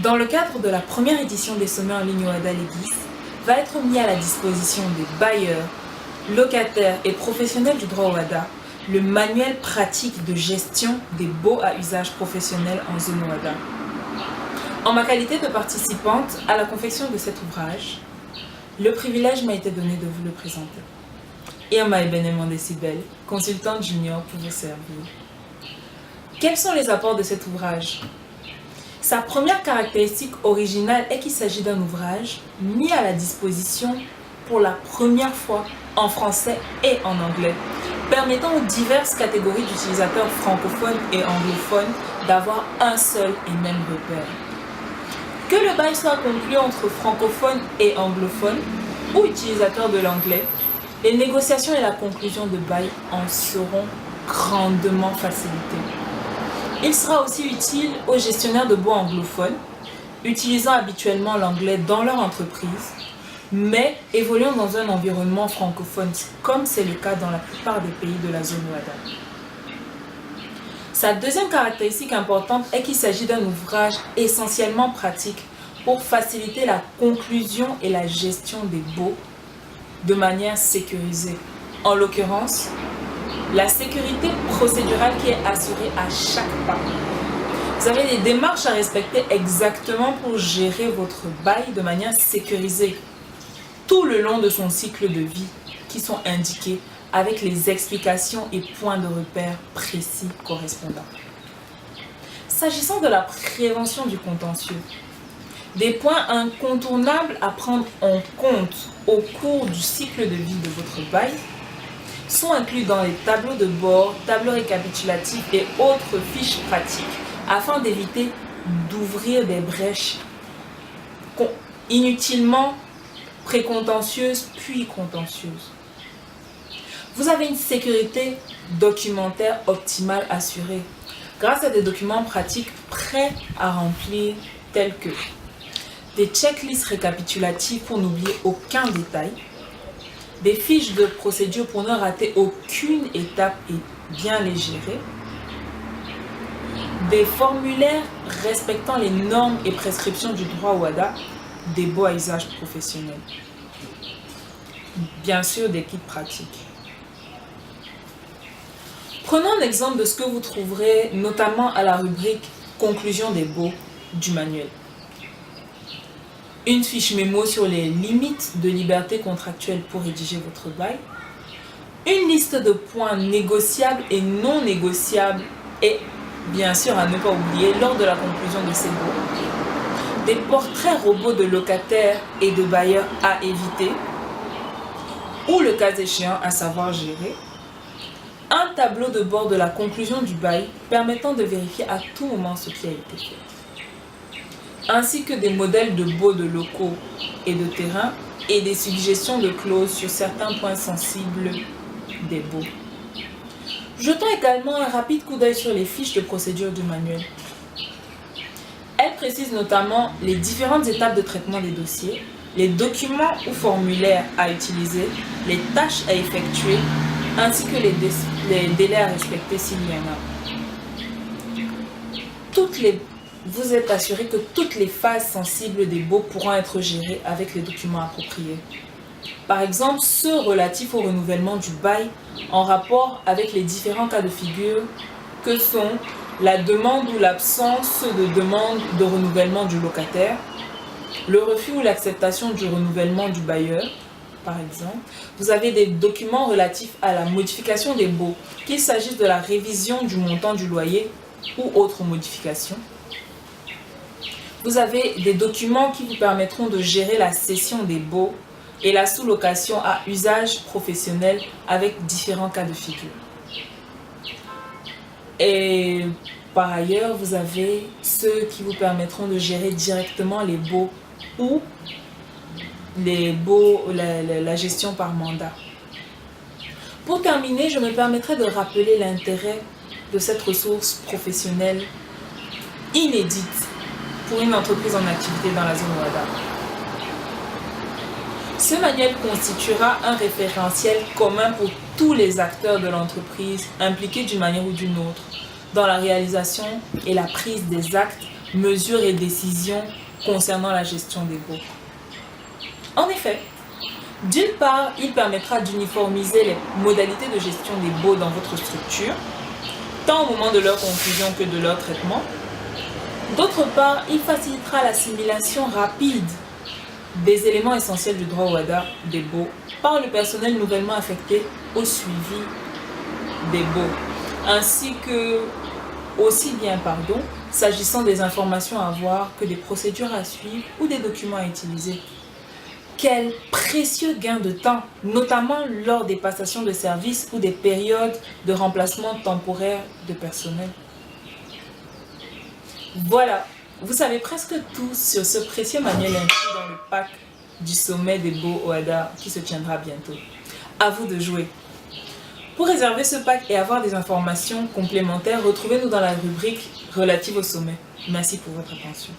Dans le cadre de la première édition des sommets en ligne OHADA Legis, va être mis à la disposition des bailleurs, locataires et professionnels du droit OHADA le manuel pratique de gestion des baux à usage professionnel en zone OHADA. En ma qualité de participante à la confection de cet ouvrage, le privilège m'a été donné de vous le présenter. Irma Ebenement Décibel, consultante junior pour vous servir. Quels sont les apports de cet ouvrage? Sa première caractéristique originale est qu'il s'agit d'un ouvrage mis à la disposition pour la première fois en français et en anglais, permettant aux diverses catégories d'utilisateurs francophones et anglophones d'avoir un seul et même repère. Que le bail soit conclu entre francophones et anglophones ou utilisateurs de l'anglais, les négociations et la conclusion de bail en seront grandement facilitées. Il sera aussi utile aux gestionnaires de baux anglophones, utilisant habituellement l'anglais dans leur entreprise, mais évoluant dans un environnement francophone, comme c'est le cas dans la plupart des pays de la zone OHADA. Sa deuxième caractéristique importante est qu'il s'agit d'un ouvrage essentiellement pratique pour faciliter la conclusion et la gestion des baux de manière sécurisée. En l'occurrence, la sécurité procédurale qui est assurée à chaque pas. Vous avez des démarches à respecter exactement pour gérer votre bail de manière sécurisée tout le long de son cycle de vie qui sont indiqués avec les explications et points de repère précis correspondants. S'agissant de la prévention du contentieux, des points incontournables à prendre en compte au cours du cycle de vie de votre bail sont inclus dans les tableaux de bord, tableaux récapitulatifs et autres fiches pratiques afin d'éviter d'ouvrir des brèches inutilement précontentieuses puis contentieuses. Vous avez une sécurité documentaire optimale assurée grâce à des documents pratiques prêts à remplir tels que des checklists récapitulatives pour n'oublier aucun détail, des fiches de procédure pour ne rater aucune étape et bien les gérer, des formulaires respectant les normes et prescriptions du droit OHADA, des baux à usage professionnel. Bien sûr, des kits pratiques. Prenons un exemple de ce que vous trouverez notamment à la rubrique « Conclusion des baux » du manuel. Une fiche mémo sur les limites de liberté contractuelle pour rédiger votre bail, une liste de points négociables et non négociables et bien sûr à ne pas oublier lors de la conclusion de ces baux, des portraits robots de locataires et de bailleurs à éviter ou le cas échéant à savoir gérer, un tableau de bord de la conclusion du bail permettant de vérifier à tout moment ce qui a été fait, ainsi que des modèles de baux de locaux et de terrain et des suggestions de clauses sur certains points sensibles des baux. Jetons également un rapide coup d'œil sur les fiches de procédure du manuel. Elles précisent notamment les différentes étapes de traitement des dossiers, les documents ou formulaires à utiliser, les tâches à effectuer, ainsi que les délais à respecter s'il y en a. Vous êtes assuré que toutes les phases sensibles des baux pourront être gérées avec les documents appropriés. Par exemple, ceux relatifs au renouvellement du bail en rapport avec les différents cas de figure que sont la demande ou l'absence de demande de renouvellement du locataire, le refus ou l'acceptation du renouvellement du bailleur, par exemple. Vous avez des documents relatifs à la modification des baux, qu'il s'agisse de la révision du montant du loyer ou autre modification. Vous avez des documents qui vous permettront de gérer la cession des baux et la sous-location à usage professionnel avec différents cas de figure. Et par ailleurs, vous avez ceux qui vous permettront de gérer directement les baux ou la gestion par mandat. Pour terminer, je me permettrai de rappeler l'intérêt de cette ressource professionnelle inédite pour une entreprise en activité dans la zone OHADA. Ce manuel constituera un référentiel commun pour tous les acteurs de l'entreprise impliqués d'une manière ou d'une autre dans la réalisation et la prise des actes mesures et décisions concernant la gestion des baux. En effet, d'une part, il permettra d'uniformiser les modalités de gestion des baux dans votre structure, tant au moment de leur conclusion que de leur traitement. D'autre part, il facilitera l'assimilation rapide des éléments essentiels du droit WADA des baux par le personnel nouvellement affecté au suivi des baux, ainsi que aussi bien, s'agissant des informations à avoir que des procédures à suivre ou des documents à utiliser. Quel précieux gain de temps, notamment lors des passations de services ou des périodes de remplacement temporaire de personnel. Voilà, vous savez presque tout sur ce précieux manuel inclus dans le pack du sommet des baux OHADA qui se tiendra bientôt. À vous de jouer. Pour réserver ce pack et avoir des informations complémentaires, retrouvez-nous dans la rubrique relative au sommet. Merci pour votre attention.